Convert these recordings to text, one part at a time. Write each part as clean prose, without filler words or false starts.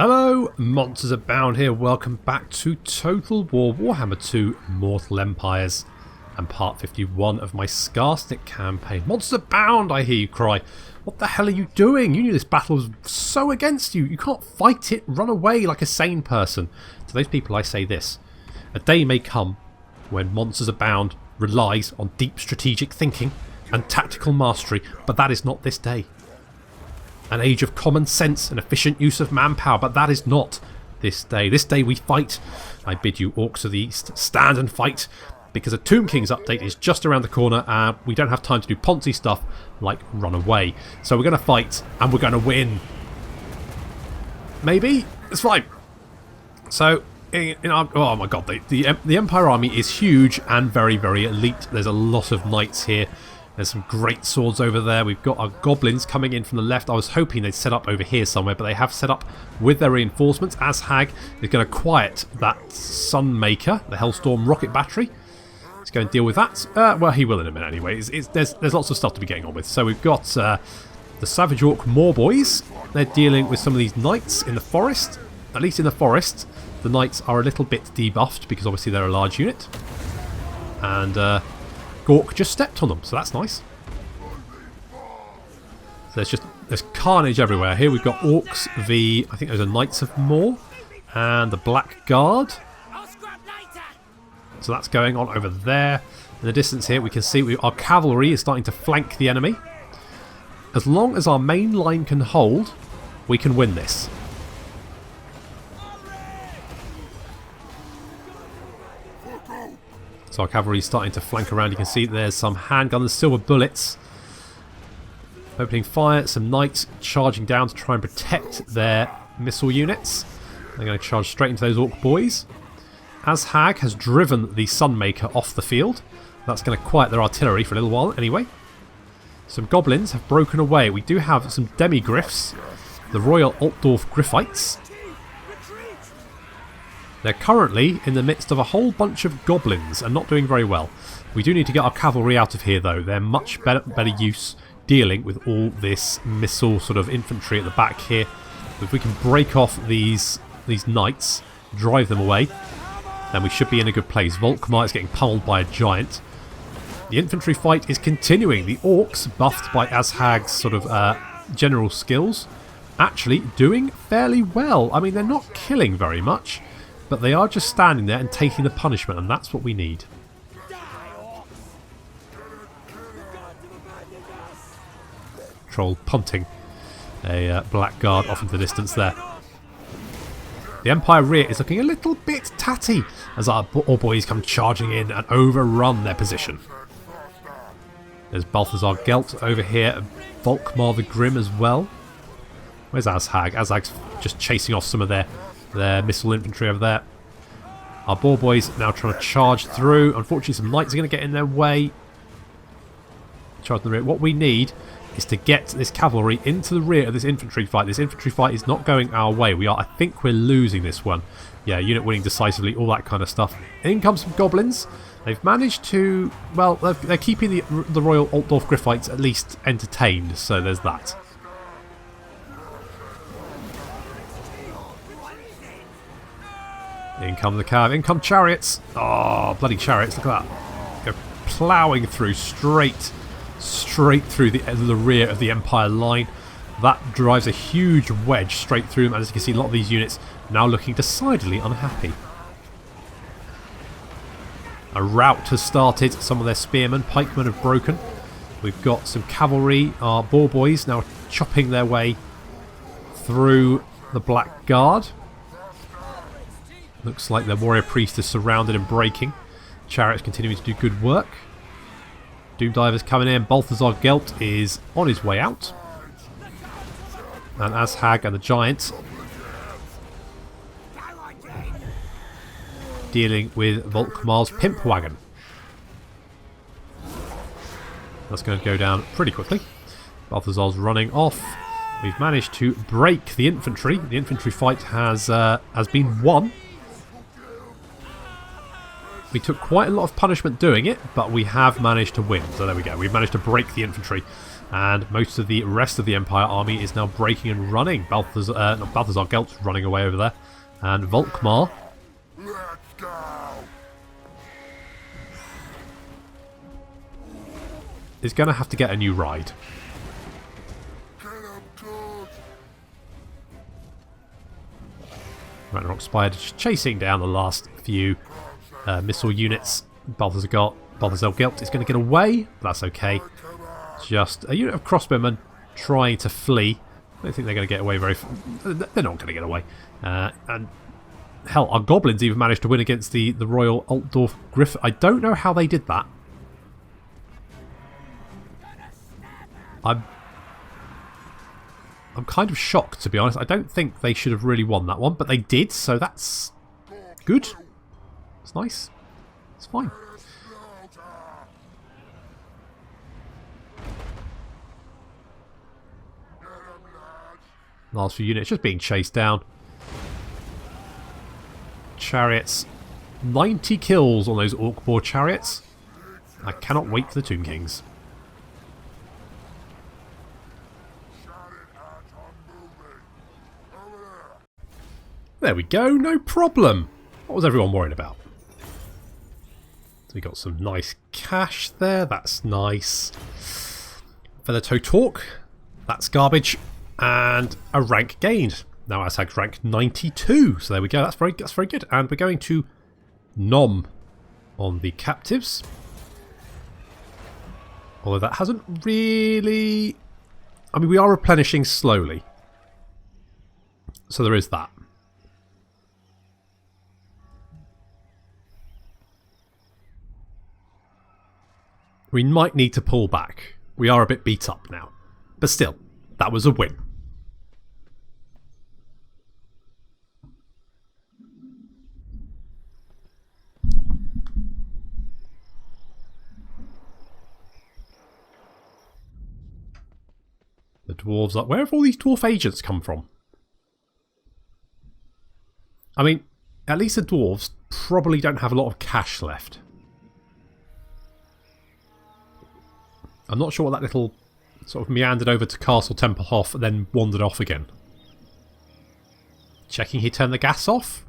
Hello, Monsters Abound here. Welcome back to Total War Warhammer 2 Mortal Empires and part 51 of my Skarsnik Campaign. Monsters Abound, I hear you cry. What the hell are you doing? You knew this battle was so against you. You can't fight it. Run away like a sane person. To those people I say this. A day may come when Monsters Abound relies on deep strategic thinking and tactical mastery, but that is not this day. An age of common sense and efficient use of manpower, but that is not this day. This day we fight. I bid you, Orcs of the East, stand and fight, because a Tomb King's update is just around the corner and we don't have time to do Ponzi stuff like run away. So we're going to fight and we're going to win. Maybe? It's fine. So, oh my god, the Empire army is huge and very, very elite. There's a lot of knights here. There's some great swords over there. We've got our goblins coming in from the left. I was hoping they'd set up over here somewhere, but they have set up with their reinforcements. Azhag is going to quiet that Sunmaker, the Hellstorm rocket battery. Let's go and deal with that. Well, he will in a minute anyway. There's lots of stuff to be getting on with. So we've got the Savage Orc Boys. They're dealing with some of these knights in the forest. At least in the forest, the knights are a little bit debuffed because obviously they're a large unit. And Gore just stepped on them, so that's nice. So there's carnage everywhere. Here we've got Orcs v, I think there's a Knights of More and the Black Guard. So that's going on over there. In the distance here we can see our cavalry is starting to flank the enemy. As long as our main line can hold, we can win this. So our cavalry is starting to flank around. You can see there's some handguns, silver bullets. Opening fire, some knights charging down to try and protect their missile units. They're going to charge straight into those Orc boys. Azhag has driven the Sunmaker off the field. That's going to quiet their artillery for a little while anyway. Some goblins have broken away. We do have some demi-griffs, the Royal Altdorf Griffites. They're currently in the midst of a whole bunch of goblins and not doing very well. We do need to get our cavalry out of here though. They're much better use dealing with all this missile sort of infantry at the back here. If we can break off these knights, drive them away, then we should be in a good place. Volkmar is getting pummeled by a giant. The infantry fight is continuing. The Orcs, buffed by Azhag's sort of general skills, actually doing fairly well. I mean, they're not killing very much, but they are just standing there and taking the punishment, and that's what we need. Troll punting a Black Guard off into the distance there. The Empire rear is looking a little bit tatty as our boys come charging in and overrun their position. There's Balthazar Gelt over here, and Volkmar the Grim as well. Where's Azhag? Azhag's just chasing off some of their missile infantry over there. Our boar boys now trying to charge through. Unfortunately, some knights are going to get in their way. Charge in the rear. What we need is to get this cavalry into the rear of this infantry fight. This infantry fight is not going our way. I think we're losing this one. Yeah, unit winning decisively, all that kind of stuff. In comes some goblins. They've managed to, well, they're keeping the Royal Altdorf Griffites at least entertained, so there's that. In come the cav, in come chariots. Oh, bloody chariots, look at that. Go ploughing through straight through the rear of the Empire line. That drives a huge wedge straight through them, and as you can see, a lot of these units now looking decidedly unhappy. A rout has started. Some of their spearmen, pikemen have broken. We've got some cavalry, our boar boys now chopping their way through the Black Guard. Looks like their warrior priest is surrounded and breaking. Chariots continuing to do good work. Doomdiver's coming in. Balthazar Gelt is on his way out. And Azhag and the giant dealing with Volkmar's pimp wagon. That's going to go down pretty quickly. Balthazar's running off. We've managed to break the infantry. The infantry fight has been won. We took quite a lot of punishment doing it, but we have managed to win. So there we go. We've managed to break the infantry. And most of the rest of the Empire army is now breaking and running. Balthazar Gelt's running away over there. And Volkmar is going to have to get a new ride. Ragnarok Spider just chasing down the last few missile units. Balthazar Gelt is going to get away, but that's okay. Just a unit of crossbowmen trying to flee. I don't think they're going to get away very... They're not going to get away. And hell, our goblins even managed to win against the Royal Altdorf Griff. I don't know how they did that. I'm kind of shocked, to be honest. I don't think they should have really won that one, but they did, so that's good. It's nice. It's fine. Last few units just being chased down. Chariots. 90 kills on those Orc-Boar chariots. I cannot wait for the Tomb Kings. There we go, no problem. What was everyone worried about? So we got some nice cash there, that's nice. Feather Toe Torque, that's garbage. And a rank gained. Now Azhag's rank 92. So there we go. That's very good. And we're going to Nom on the captives. Although that hasn't really... I mean, we are replenishing slowly. So there is that. We might need to pull back. We are a bit beat up now. But still, that was a win. The dwarves are... Where have all these dwarf agents come from? I mean, at least the dwarves probably don't have a lot of cash left. I'm not sure what that little sort of meandered over to Castle Templehof and then wandered off again. Checking he turned the gas off,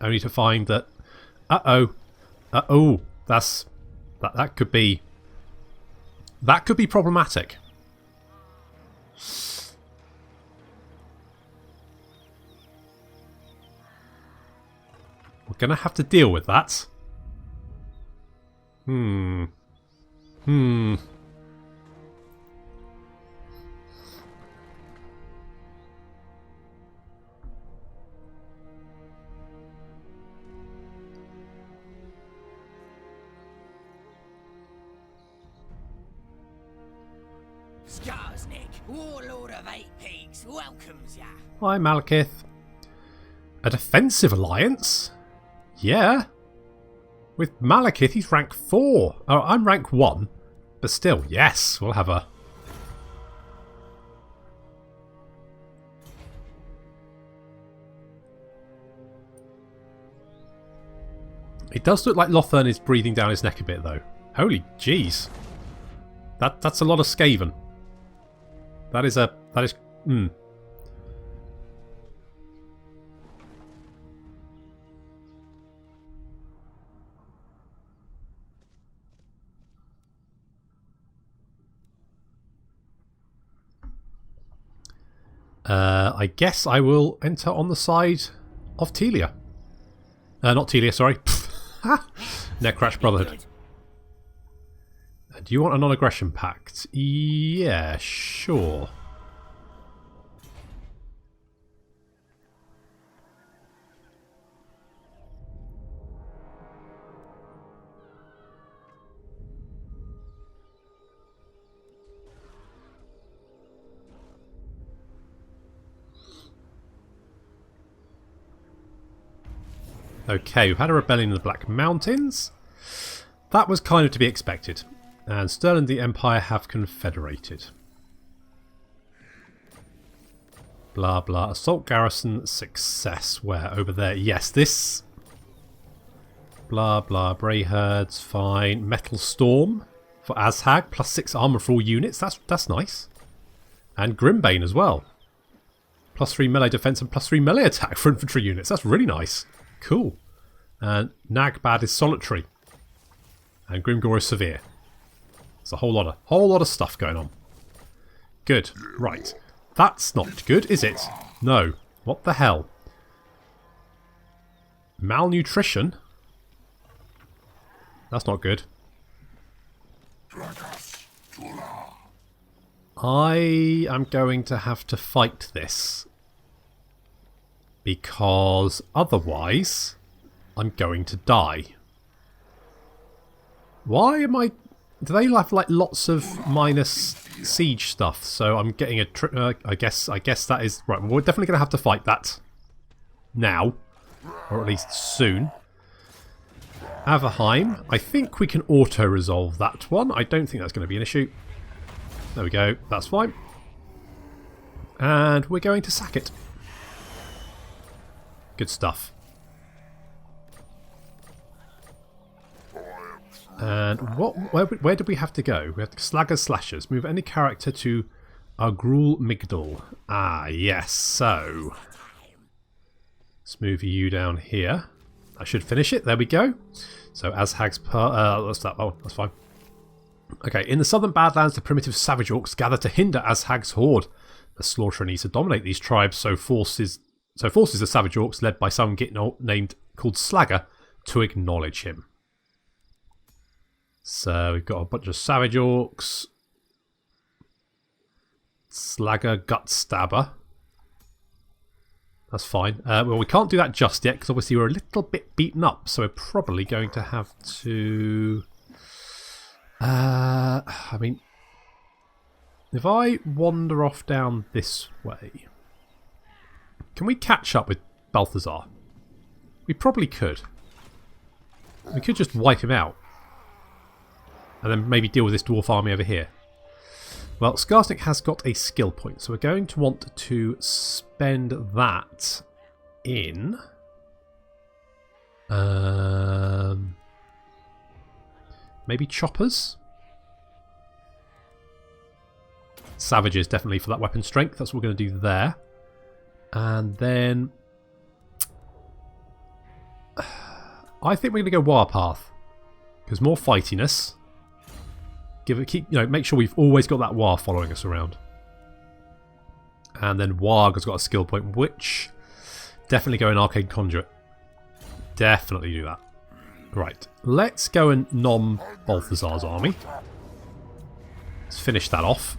only to find that... Uh-oh, that's... That could be... That could be problematic. We're going to have to deal with that. Skarsnik, warlord of 8 pigs, welcomes ya. Hi, Malekith. A defensive alliance? Yeah. With Malekith, he's rank 4. Oh, I'm rank 1. But still, yes, we'll have a... It does look like Lothern is breathing down his neck a bit, though. Holy jeez. That's a lot of Skaven. That is... I guess I will enter on the side of Telia. Not Telia, sorry. Necratch Brotherhood. Do you want a non-aggression pact? Yeah, sure. Okay, we've had a rebellion in the Black Mountains. That was kind of to be expected. And Stirland and the Empire have confederated. Blah blah. Assault garrison success. Where? Over there. Yes, this... Blah blah. Bray herds, fine. Metal Storm for Azhag. +6 armor for all units. That's nice. And Grimbane as well. +3 melee defense and +3 melee attack for infantry units. That's really nice. Cool. And Nagbad is solitary. And Grimgor is severe. There's a whole lot of stuff going on. Good. Right. That's not good, is it? No. What the hell? Malnutrition? That's not good. I am going to have to fight this. Because otherwise, I'm going to die. Why am I... Do they have like lots of minus siege stuff? So I'm getting a... I guess that is... Right, well, we're definitely going to have to fight that. Now. Or at least soon. Averheim. I think we can auto-resolve that one. I don't think that's going to be an issue. There we go. That's fine. And we're going to sack it. Good stuff. And where did we have to go? We have to Slagger Slashers. Move any character to Agrul Migdal. Ah, yes. So let's move you down here. I should finish it. There we go. So Azhag's that's that. Oh, that's fine. Okay, in the southern Badlands, the primitive savage orcs gather to hinder Azhag's horde. The slaughterer needs to dominate these tribes, so forces the savage orcs, led by some named called Slagger, to acknowledge him. So we've got a bunch of savage orcs. Slagger Gutstabber. That's fine. Well, we can't do that just yet, because obviously we're a little bit beaten up, so we're probably going to have to... I mean, if I wander off down this way, can we catch up with Balthazar? We probably could. We could just wipe him out. And then maybe deal with this dwarf army over here. Well, Skarsnik has got a skill point, so we're going to want to spend that in... maybe choppers? Savages, definitely, for that weapon strength. That's what we're going to do there. And then... I think we're going to go Warpath. Because more fightiness. Make sure we've always got that War following us around. And then Warg has got a skill point, which... Definitely go in Arcane Conduit. Definitely do that. Right, let's go and nom Balthazar's army. Let's finish that off.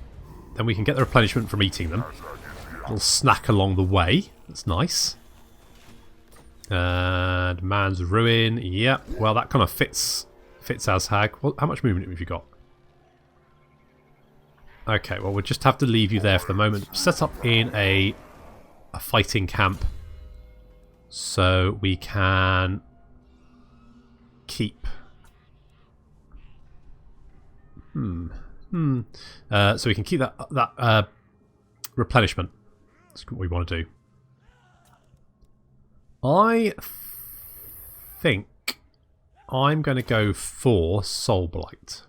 Then we can get the replenishment from eating them. A little snack along the way. That's nice. And Man's Ruin. Yep, well that kind of fits Azhag. Well, how much movement have you got? Okay, well we'll just have to leave you there for the moment. Set up in a fighting camp. So we can... keep. So we can keep that replenishment. That's what we want to do. I think I'm going to go for Soul Blight.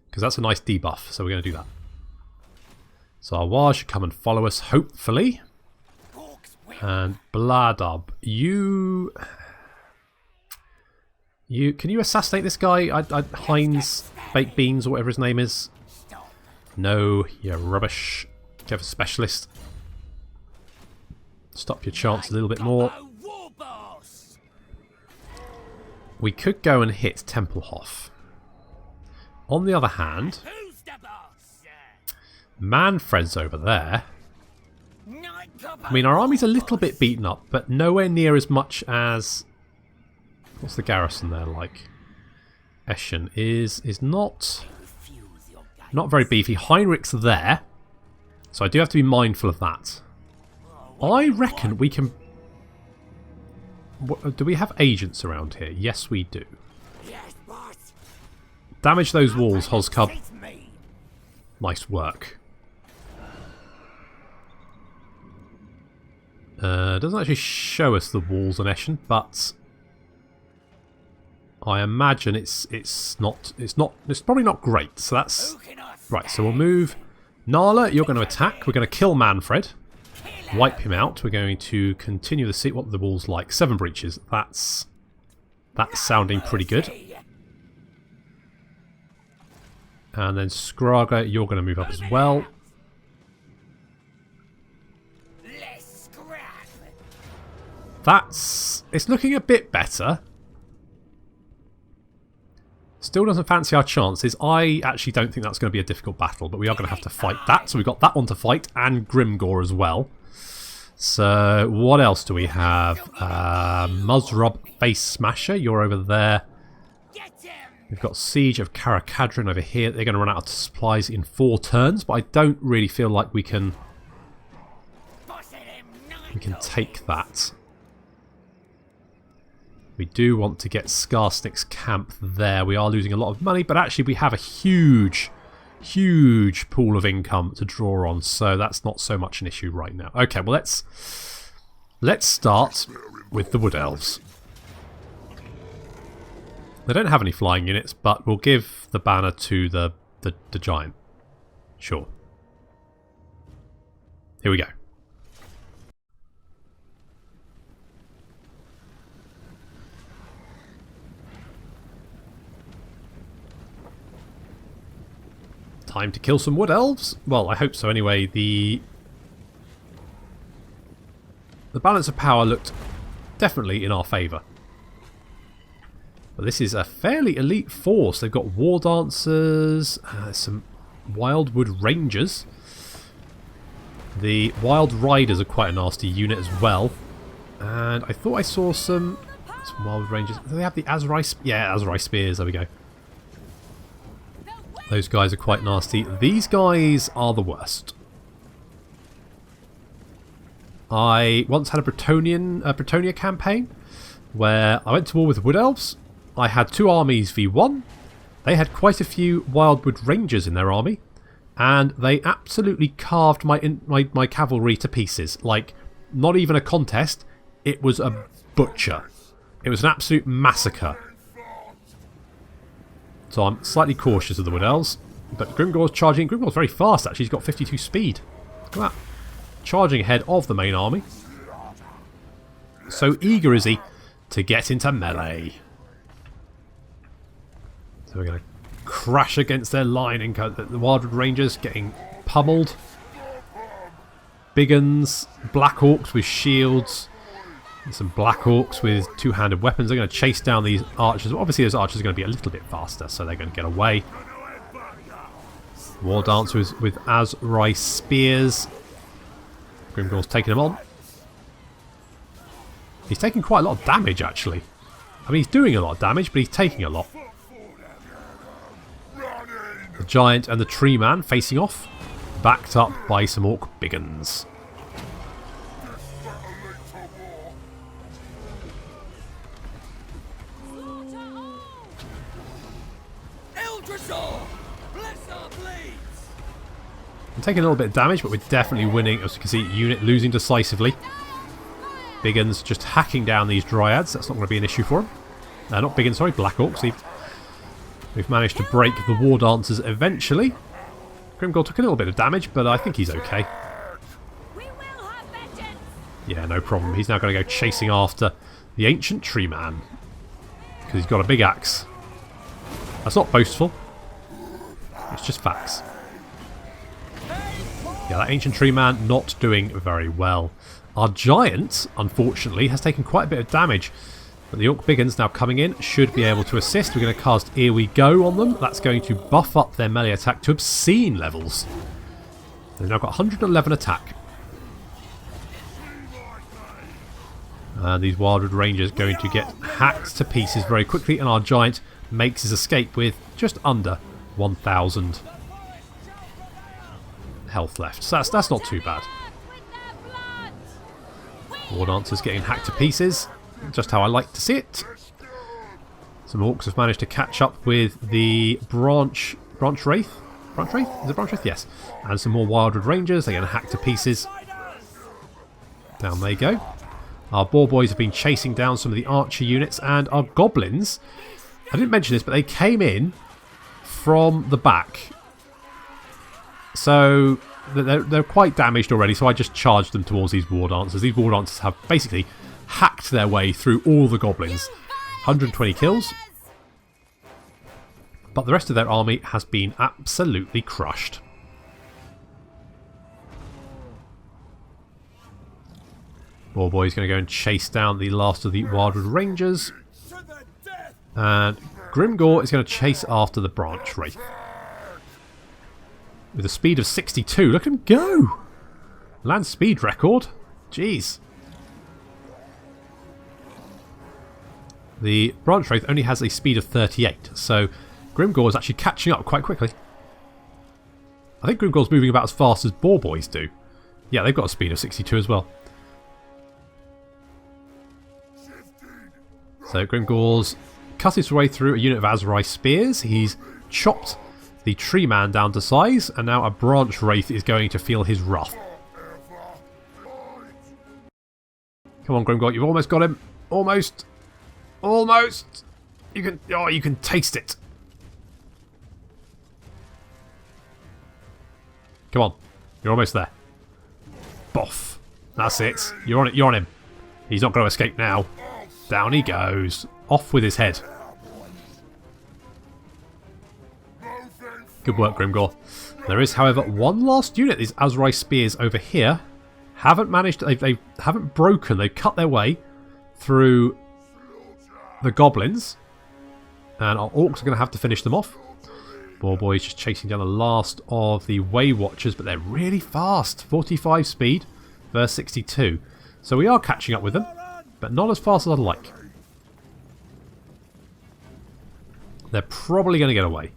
Because that's a nice debuff, so we're going to do that. So our War should come and follow us, hopefully. And Bladub, you can you assassinate this guy? Heinz Baked Beans or whatever his name is. No, you're rubbish. Go for Specialist. Stop your chance a little bit more. We could go and hit Tempelhof. On the other hand, Manfred's over there. I mean, our army's a little bit beaten up, but nowhere near as much as... What's the garrison there like? Eschen is not very beefy. Heinrich's there, so I do have to be mindful of that. I reckon we can... Do we have agents around here? Yes, we do. Damage those walls, Hozcub. Nice work. Doesn't actually show us the walls on Eschen, but I imagine it's probably not great. So that's Right, so we'll move. Gnarla, you're going to attack. We're going to kill Manfred. Wipe him out. We're going to continue to see what the wall's like. 7 breaches. That's sounding pretty good. And then Skraga, you're going to move up as well. It's looking a bit better. Still doesn't fancy our chances. I actually don't think that's going to be a difficult battle, but we are going to have to fight that. So we've got that one to fight, and Grimgor as well. So what else do we have? Muzrub Face Smasher, you're over there. We've got Siege of Karakadrin over here. They're going to run out of supplies in 4 turns, but I don't really feel like we can take that. We do want to get Skarsnik's camp there. We are losing a lot of money, but actually we have a huge pool of income to draw on, so that's not so much an issue right now. Okay, well let's start with the Wood Elves. They don't have any flying units, but we'll give the banner to the giant. Sure. Here we go. Time to kill some Wood Elves? Well, I hope so anyway. The balance of power looked definitely in our favour. But this is a fairly elite force. They've got War Dancers, some Wildwood Rangers. The Wild Riders are quite a nasty unit as well. And I thought I saw some Wild Rangers. Do they have the Azhag? Yeah, Azhag Spears. There we go. Those guys are quite nasty. These guys are the worst. I once had a Bretonnia campaign where I went to war with Wood Elves. I had 2 armies v1. They had quite a few Wildwood Rangers in their army, and they absolutely carved my cavalry to pieces. Like, not even a contest. It was a butcher. It was an absolute massacre. So I'm slightly cautious of the Wood Elves. But Grimgor's charging. Grimgor's very fast, actually. He's got 52 speed. Look at that. Charging ahead of the main army. So eager is he to get into melee. So we're going to crash against their line. And the Wildwood Rangers getting pummeled. Big uns. Black Orcs with shields. Some Black Orcs with 2-handed weapons. They're going to chase down these archers. Obviously those archers are going to be a little bit faster, so they're going to get away. War Dancers with Azhag Spears. Grimgor's taking them on. He's taking quite a lot of damage, actually. I mean, he's doing a lot of damage, but he's taking a lot. The Giant and the Tree Man facing off, backed up by some Orc Biggins. I'm taking a little bit of damage, but we're definitely winning. As you can see, unit losing decisively. Biggins just hacking down these Dryads. That's not going to be an issue for him. Not Biggins, sorry, Black Orcs. We've managed to break the War Dancers eventually. Grimgor took a little bit of damage, but I think he's okay. Yeah, no problem. He's now going to go chasing after the Ancient Tree Man, because he's got a big axe. That's not boastful. It's just facts. Yeah, that Ancient Tree Man not doing very well. Our Giant, unfortunately, has taken quite a bit of damage. But the Orc Biggins now coming in should be able to assist. We're going to cast Here We Go on them. That's going to buff up their melee attack to obscene levels. They've now got 111 attack. These Wildwood Rangers going to get hacked to pieces very quickly. And our Giant makes his escape with just under 1,000 health left. So that's not too bad. War Dancers getting hacked to pieces. Just how I like to see it. Some Orcs have managed to catch up with the Branch Wraith. Branch Wraith? Is it Branch Wraith? Yes. And some more Wildwood Rangers. They're going to hack to pieces. Down they go. Our Boar Boys have been chasing down some of the Archer units. And our Goblins, I didn't mention this, but they came in from the back. So they're quite damaged already, so I just charged them towards these war dancers. These war dancers have basically hacked their way through all the goblins. 120 kills. But the rest of their army has been absolutely crushed. War Boy's going to go and chase down the last of the Wildwood Rangers. And Grimgor is going to chase after the Branch Wraith. With a speed of 62. Look at him go! Land speed record. Jeez. The Branch Wraith only has a speed of 38. So Grimgor is actually catching up quite quickly. I think Grimgor's moving about as fast as Boar Boys do. Yeah, they've got a speed of 62 as well. So Grimgor's cut his way through a unit of Azhag spears. He's chopped the tree man down to size, and now a Branch Wraith is going to feel his wrath. Come on, Grimgor, you've almost got him. Almost. Almost. You can taste it. Come on. You're almost there. Boff. That's it. You're on it. You're on him. He's not going to escape now. Down he goes. Off with his head. Good work, Grimgor. There is, however, one last unit. These Azhag spears over here haven't managed. They haven't broken. They've cut their way through the goblins, and our orcs are going to have to finish them off. Boar Boy's just chasing down the last of the Way Watchers, but they're really fast. 45 speed versus 62. So we are catching up with them, but not as fast as I'd like. They're probably going to get away.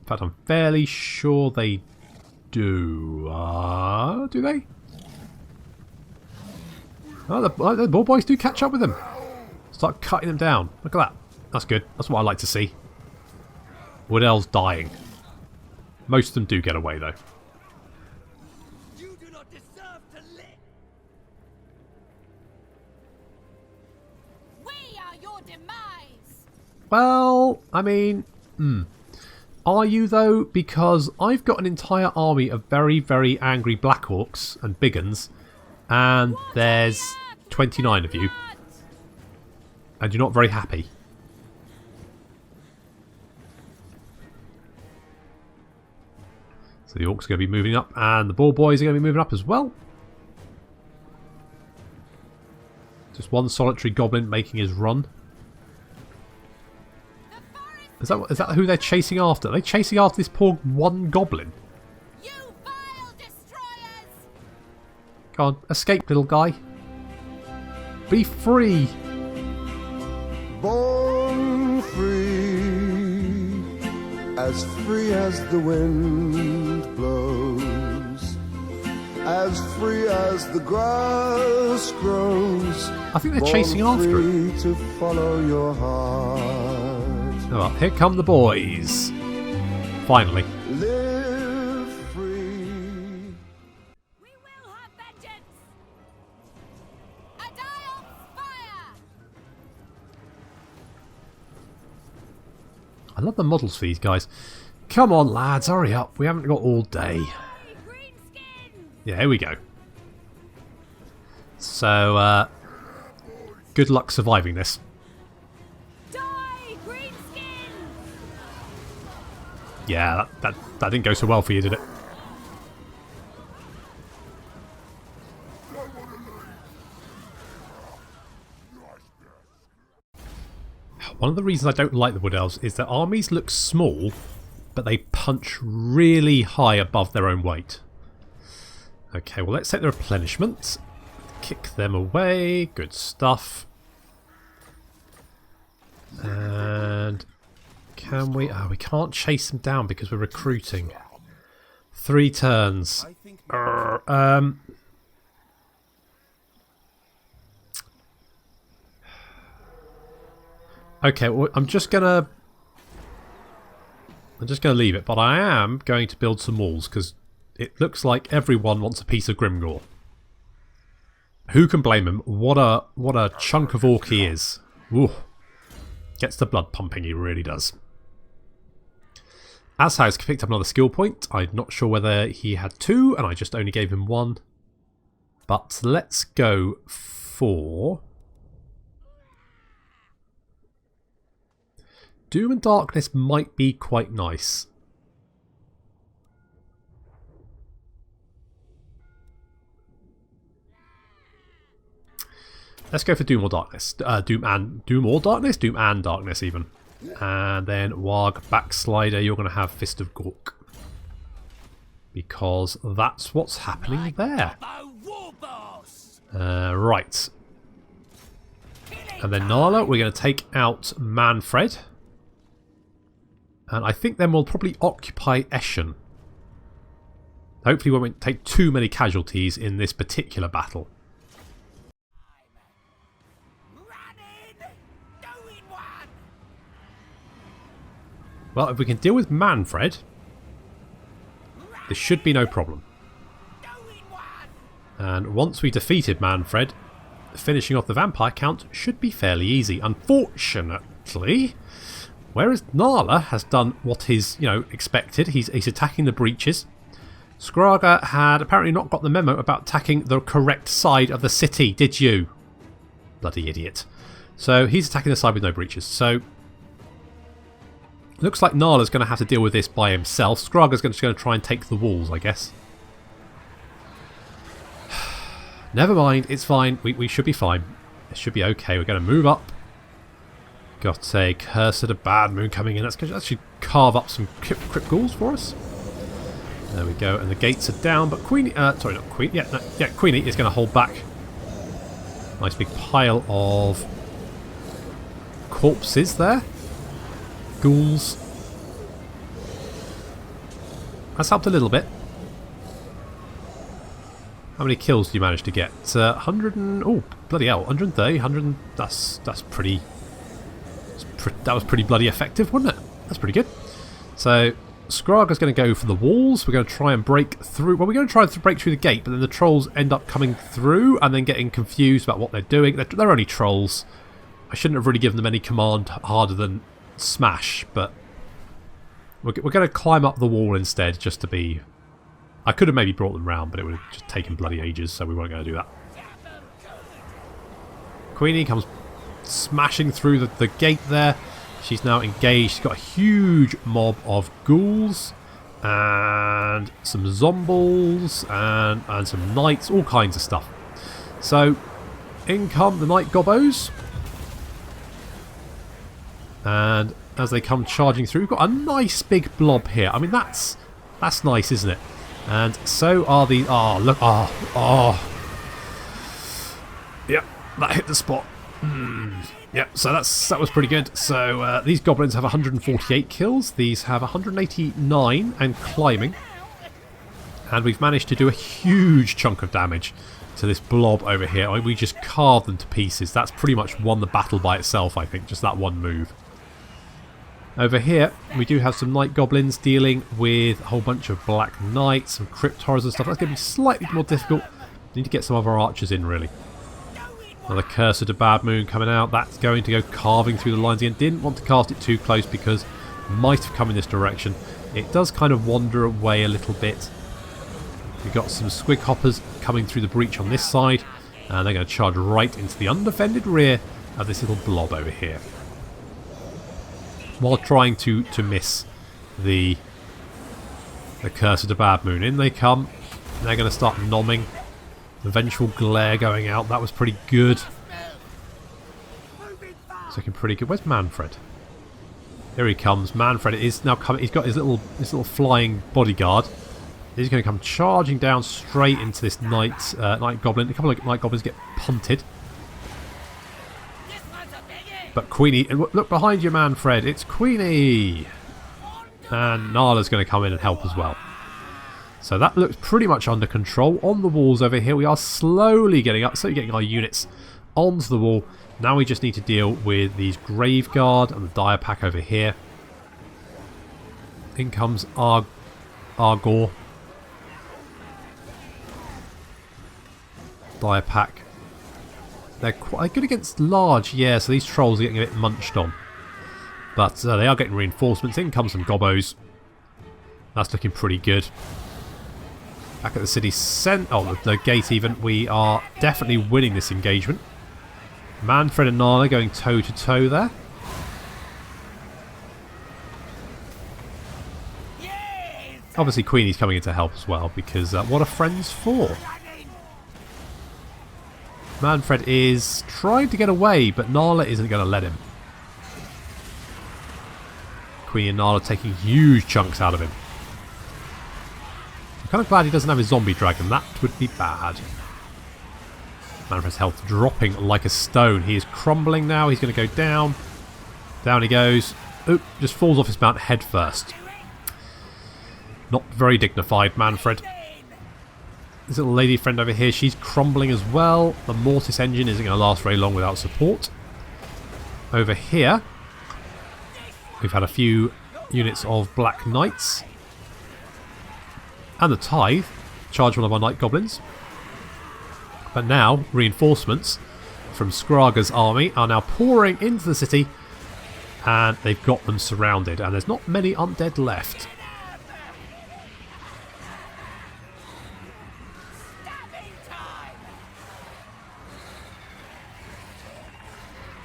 In fact, I'm fairly sure they do. Do they? Oh, the Boar Boys do catch up with them. Start cutting them down. Look at that. That's good. That's what I like to see. Wood Elves dying. Most of them do get away, though. You do not deserve to live. We are your demise. Well, I mean... Are you, though? Because I've got an entire army of very, very angry Black Orcs and Big Uns, and there's 29 of you, and you're not very happy. So the Orcs are going to be moving up, and the Boar Boys are going to be moving up as well. Just one solitary goblin making his run. Is that who they're chasing after? Are they chasing after this poor one goblin? You vile destroyers! Go on, escape, little guy. Be free. Born free as the wind blows, as free as the grass grows. I think they're chasing after him. To follow your heart. Oh, well, here come the boys. Finally. Live free. We will have vengeance. A die on fire. I love the models for these guys. Come on, lads, hurry up. We haven't got all day. Hey, green skin. Yeah, here we go. So, good luck surviving this. Die, green skin. Yeah, that didn't go so well for you, did it? One of the reasons I don't like the Wood Elves is their armies look small, but they punch really high above their own weight. Okay, well, let's take the replenishment. Kick them away. Good stuff. And can we... Oh, we can't chase them down because we're recruiting. 3 turns. Okay, well, I'm just gonna leave it, but I am going to build some walls because it looks like everyone wants a piece of Grimgor. Who can blame him? What a chunk of orc he is. Ooh. Gets the blood pumping, he really does. Azhag's picked up another skill point. I'm not sure whether he had 2 and I just only gave him 1. But let's go for... Doom and Darkness might be quite nice. Let's go for Doom or Darkness. Doom or Darkness? Doom and Darkness even. And then Warg Backslider, you're going to have Fist of Gork. Because that's what's happening there. Right. And then Gnarla, we're going to take out Manfred. And I think then we'll probably occupy Eschen. Hopefully we won't take too many casualties in this particular battle. Well, if we can deal with Manfred, this should be no problem. And once we defeated Manfred, finishing off the vampire count should be fairly easy. Unfortunately, whereas Gnarla has done what is, expected, he's attacking the breaches. Skraga had apparently not got the memo about attacking the correct side of the city, did you? Bloody idiot. So he's attacking the side with no breaches. So looks like Gnarla's going to have to deal with this by himself. Skraga's just going to try and take the walls, I guess. Never mind, it's fine. We should be fine. It should be okay. We're going to move up. Got a Curse of the Bad Moon coming in. That's going to actually carve up some crypt ghouls for us. There we go. And the gates are down, but Queenie... sorry, not Queen. Yeah, Queenie is going to hold back. Nice big pile of corpses there. Ghouls. That's helped a little bit. How many kills do you manage to get? 100 and... Oh, bloody hell. 130, 100... That's pretty... That was pretty bloody effective, wasn't it? That's pretty good. So, Skraga's going to go for the walls. We're going to try and break through... Well, we're going to try to break through the gate, but then the trolls end up coming through and then getting confused about what they're doing. They're only trolls. I shouldn't have really given them any command harder than smash, but... We're going to climb up the wall instead, just to be... I could have maybe brought them round, but it would have just taken bloody ages, so we weren't going to do that. Queenie comes smashing through the gate there. She's now engaged. She's got a huge mob of ghouls and some zombies and some knights, all kinds of stuff. So, in come the Night Gobbos. And as they come charging through, we've got a nice big blob here. I mean, that's nice, isn't it? And so are the... Oh, look. Oh. Yep, that hit the spot. Yep, so that was pretty good. So these goblins have 148 kills. These have 189 and climbing. And we've managed to do a huge chunk of damage to this blob over here. I mean, we just carved them to pieces. That's pretty much won the battle by itself, I think. Just that one move. Over here, we do have some night goblins dealing with a whole bunch of black knights, some crypt horrors and stuff. That's going to be slightly more difficult. We need to get some of our archers in, really. Another Curse of the Bad Moon coming out. That's going to go carving through the lines again. Didn't want to cast it too close because it might have come in this direction. It does kind of wander away a little bit. We've got some squig hoppers coming through the breach on this side. And they're going to charge right into the undefended rear of this little blob over here. While trying to miss the Curse of the Bad Moon. In they come. They're going to start nomming. The vengeful glare going out. That was pretty good. It's looking pretty good. Where's Manfred? Here he comes. Manfred is now coming. He's got his little flying bodyguard. He's going to come charging down straight into this night goblin. A couple of night goblins get punted. But Queenie, look behind you, Manfred. It's Queenie. And Gnarla's going to come in and help as well. So that looks pretty much under control. On the walls over here, we are slowly getting our units onto the wall. Now we just need to deal with these Grave Guard and the Dire Pack over here. In comes our Gore. Dire Pack. They're quite good against large, yeah, so these trolls are getting a bit munched on. But they are getting reinforcements. In comes some gobos. That's looking pretty good. Back at the city centre, oh, the gate even, we are definitely winning this engagement. Manfred and Gnarla going toe to toe there. Obviously Queenie's coming in to help as well, because what are friends for? Manfred is trying to get away, but Gnarla isn't going to let him. Queenie and Gnarla taking huge chunks out of him. I'm kind of glad he doesn't have his zombie dragon. That would be bad. Manfred's health dropping like a stone. He is crumbling now. He's going to go down. Down he goes. Oop, just falls off his mount head first. Not very dignified, Manfred. This little lady friend over here, she's crumbling as well. The Mortis engine isn't going to last very long without support. Over here, we've had a few units of Black Knights. And the Tithe charge one of our Night Goblins. But now, reinforcements from Skraga's army are now pouring into the city. And they've got them surrounded. And there's not many undead left.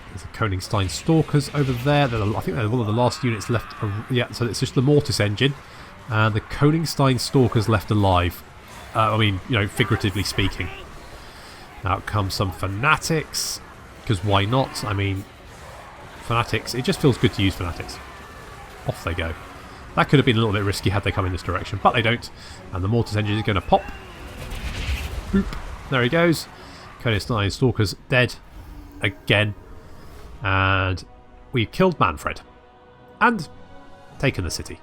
There's the Koningstein Stalkers over there. I think they're one of the last units left. Yeah, so it's just the Mortis engine. And the Koningstein Stalkers left alive. I mean, you know, figuratively speaking. Out comes some Fanatics. Because why not? I mean, Fanatics. It just feels good to use Fanatics. Off they go. That could have been a little bit risky had they come in this direction. But they don't. And the Mortis engine is going to pop. Boop. There he goes. Koningstein Stalkers dead. Again. And we've killed Manfred. And taken the city.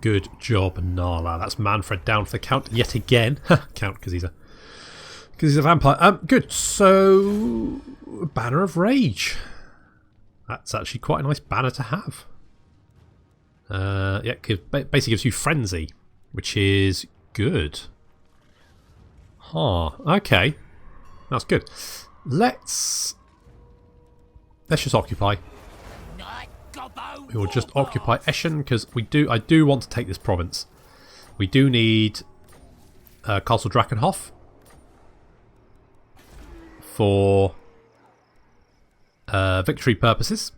Good job, Gnarla. That's Manfred down for the count yet again. Count because he's a vampire. Good. So, Banner of Rage. That's actually quite a nice banner to have. Yeah, basically gives you frenzy, which is good. Huh. Okay, that's good. Let's just occupy. We will just occupy Eschen because I do want to take this province. We do need Castle Drakenhof for victory purposes.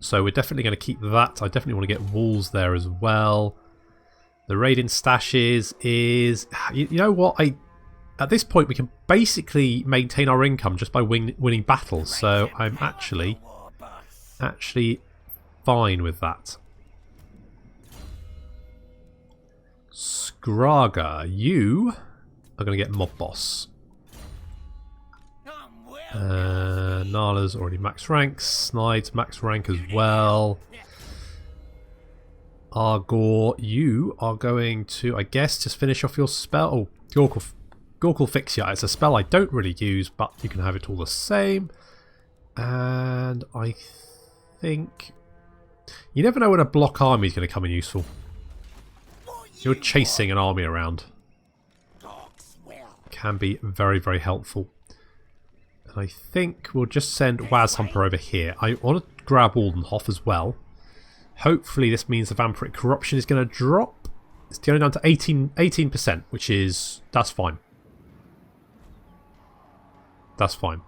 So we're definitely going to keep that. I definitely want to get walls there as well. The raiding stashes is... You know what? At this point we can basically maintain our income just by winning battles. So I'm actually fine with that. Skraga, you are going to get Mob Boss. Gnarla's already max rank. Snide's max rank as well. Gore, you are going to, I guess, just finish off your spell. Oh, Gork will fix you. It's a spell I don't really use, but you can have it all the same. And I think... You never know when a block army is going to come in useful. You're chasing an army around. Can be very, very helpful. And I think we'll just send Wazhumper over here. I want to grab Waldenhof as well. Hopefully this means the vampiric corruption is going to drop. It's going down to 18%, which is... That's fine. That's fine.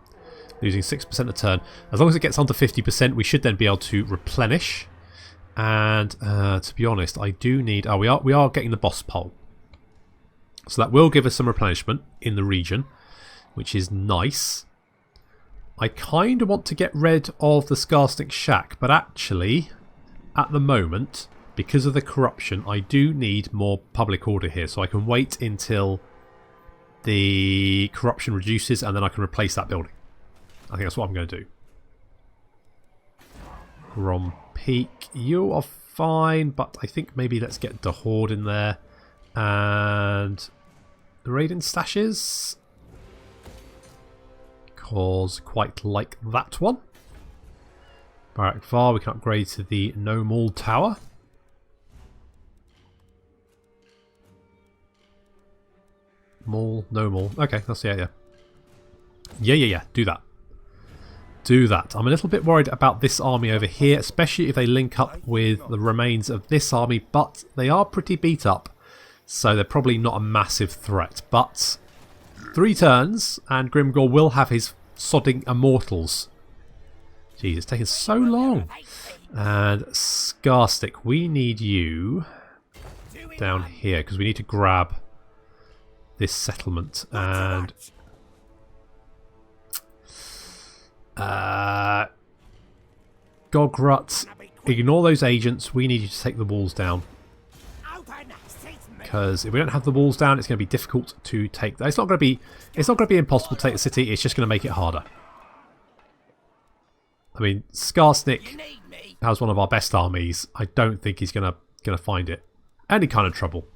Losing 6% a turn. As long as it gets under 50%, we should then be able to replenish. And to be honest, I do need... Oh, we are getting the boss pole. So that will give us some replenishment in the region, which is nice. I kind of want to get rid of the Skarsnik Shack, but actually, at the moment, because of the corruption, I do need more public order here. So I can wait until the corruption reduces and then I can replace that building. I think that's what I'm going to do. Grom Peak, you are fine, but I think maybe let's get the Horde in there. And the raiding stashes, because quite like that one. Barak Var, we can upgrade to the No Maul Tower. Maul, no Maul. Okay, that's yeah. Do that. do that. I'm a little bit worried about this army over here, especially if they link up with the remains of this army, but they are pretty beat up, so they're probably not a massive threat. But 3 turns, and Grimgor will have his sodding immortals. Jeez, it's taking so long. And Skarsnik, we need you down here, because we need to grab this settlement. And Gogrut, ignore those agents. We need you to take the walls down, because if we don't have the walls down, it's going to be difficult to take. It's not going to be impossible to take the city. It's just going to make it harder. I mean, Skarsnik has one of our best armies. I don't think he's going to find it any kind of trouble,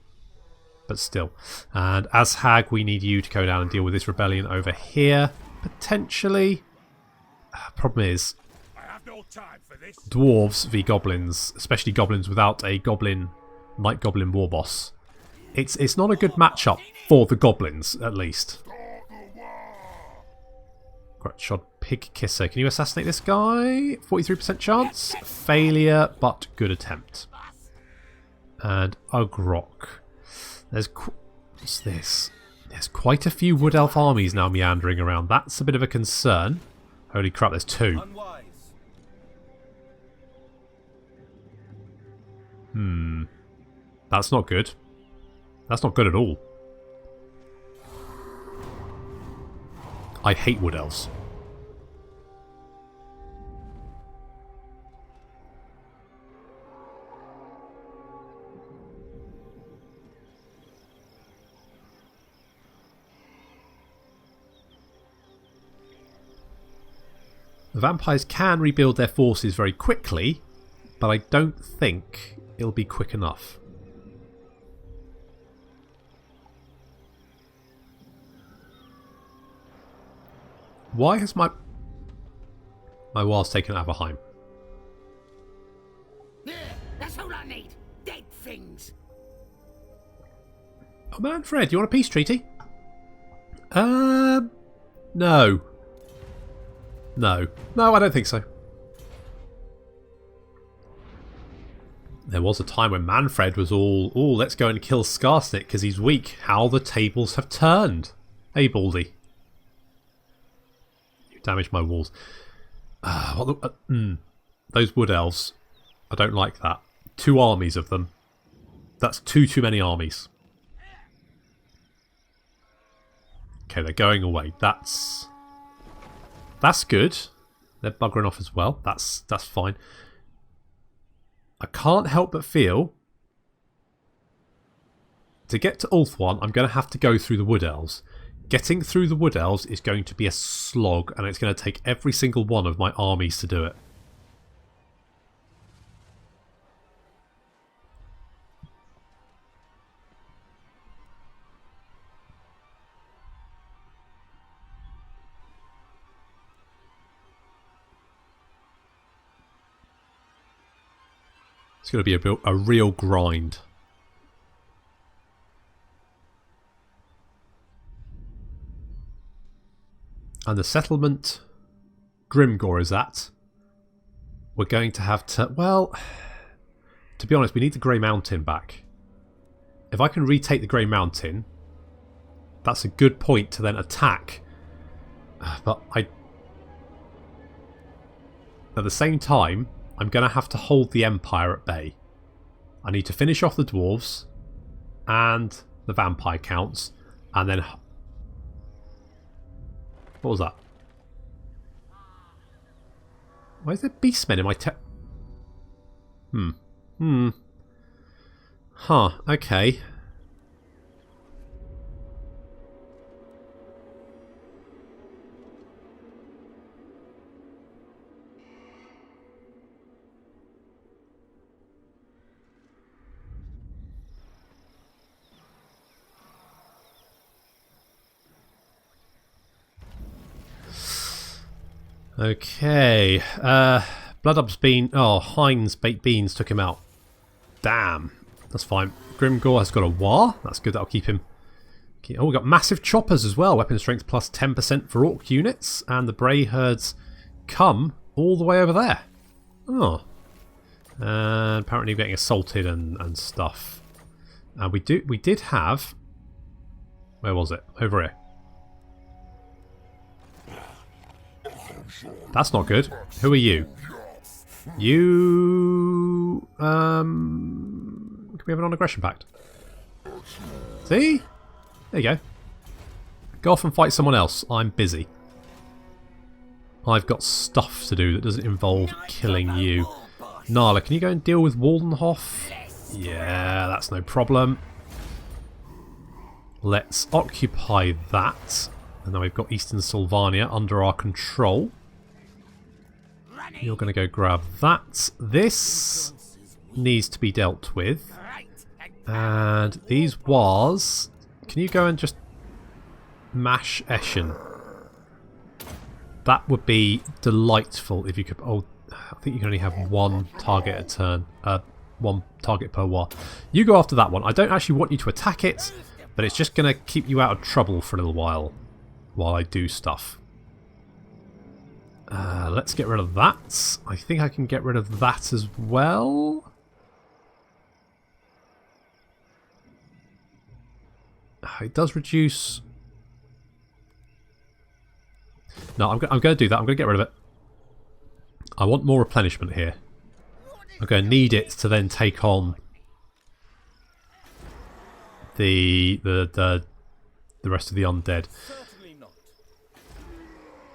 but still. And Azhag, we need you to go down and deal with this rebellion over here potentially. Problem is, dwarves v goblins, especially goblins without a night goblin war boss. It's not a good matchup for the goblins, at least. Shot Pig Kisser. Can you assassinate this guy? 43% chance. Failure, but good attempt. And Ugrok. What's this? There's quite a few Wood Elf armies now meandering around. That's a bit of a concern. Holy crap, there's 2. That's not good. That's not good at all. I hate Wood Elves. The vampires can rebuild their forces very quickly, but I don't think it'll be quick enough. Why has my wild's taken out of Averheim? Yeah, that's all I need. Dead things. Oh man, Fred, you want a peace treaty? No. No, I don't think so. There was a time when Manfred was all, "Oh, let's go and kill Skarsnik because he's weak." How the tables have turned. Hey, Baldy. You damaged my walls. Those Wood Elves. I don't like that. 2 armies of them. That's too many armies. Okay, they're going away. That's good. They're buggering off as well. That's fine. I can't help but feel to get to Ulthuan, I'm going to have to go through the Wood Elves. Getting through the Wood Elves is going to be a slog, and it's going to take every single one of my armies to do it. It's going to be a real grind. And the settlement Grimgor is at. We're going to have to... Well, to be honest, we need the Grey Mountain back. If I can retake the Grey Mountain, that's a good point to then attack. But at the same time, I'm going to have to hold the Empire at bay. I need to finish off the dwarves and the vampire counts, and then... What was that? Why is there beastmen in my Huh, okay. Okay, Bloodup's been... Oh, Heinz Baked Beans took him out. Damn, that's fine. Grimgor has got a War. That's good, that'll keep him... Oh, we've got massive choppers as well. Weapon strength plus 10% for Orc units. And the Bray Herds come all the way over there. Oh. And apparently getting assaulted and stuff. And we did have... Where was it? Over here. That's not good. Who are you? You... Can we have a non-aggression pact? See? There you go. Go off and fight someone else. I'm busy. I've got stuff to do that doesn't involve killing you. Gnarla, can you go and deal with Waldenhof? Yeah, that's no problem. Let's occupy that. And then we've got Eastern Sylvania under our control. You're going to go grab that. This needs to be dealt with. And these was... Can you go and just mash Eschen? That would be delightful if you could... Oh, I think you can only have one target a turn. One target per war. You go after that one. I don't actually want you to attack it, but it's just going to keep you out of trouble for a little while I do stuff. Let's get rid of that. I think I can get rid of that as well. It does reduce... No, I'm going to do that. I'm going to get rid of it. I want more replenishment here. I'm going to need it to then take on the rest of the undead.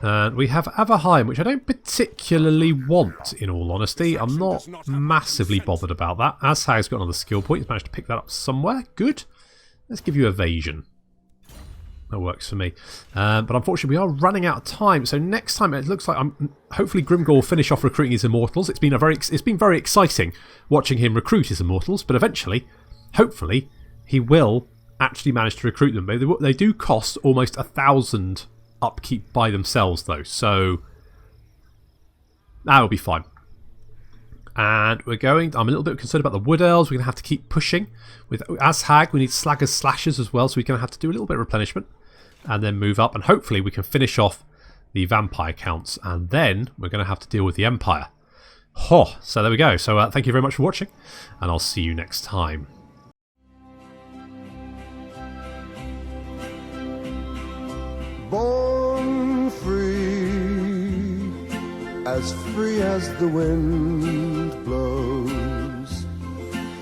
And we have Overhaul, which I don't particularly want, in all honesty. I'm not massively bothered about that. Azhag's got another skill point. He's managed to pick that up somewhere. Good. Let's give you evasion. That works for me. But unfortunately, we are running out of time. So next time, it looks like hopefully Grimgor will finish off recruiting his immortals. It's been very exciting watching him recruit his immortals. But eventually, hopefully, he will actually manage to recruit them. They do cost almost 1,000 upkeep by themselves, though. So that'll be fine. And we're going... I'm a little bit concerned about the Wood Elves. We're going to have to keep pushing. With Azhag, we need Slaggers, Slashers as well. So we're going to have to do a little bit of replenishment. And then move up. And hopefully we can finish off the Vampire counts. And then we're going to have to deal with the Empire. Oh, so there we go. So thank you very much for watching. And I'll see you next time. Born free as the wind blows,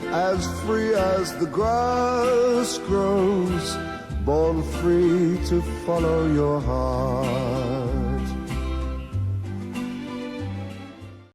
as free as the grass grows, born free to follow your heart.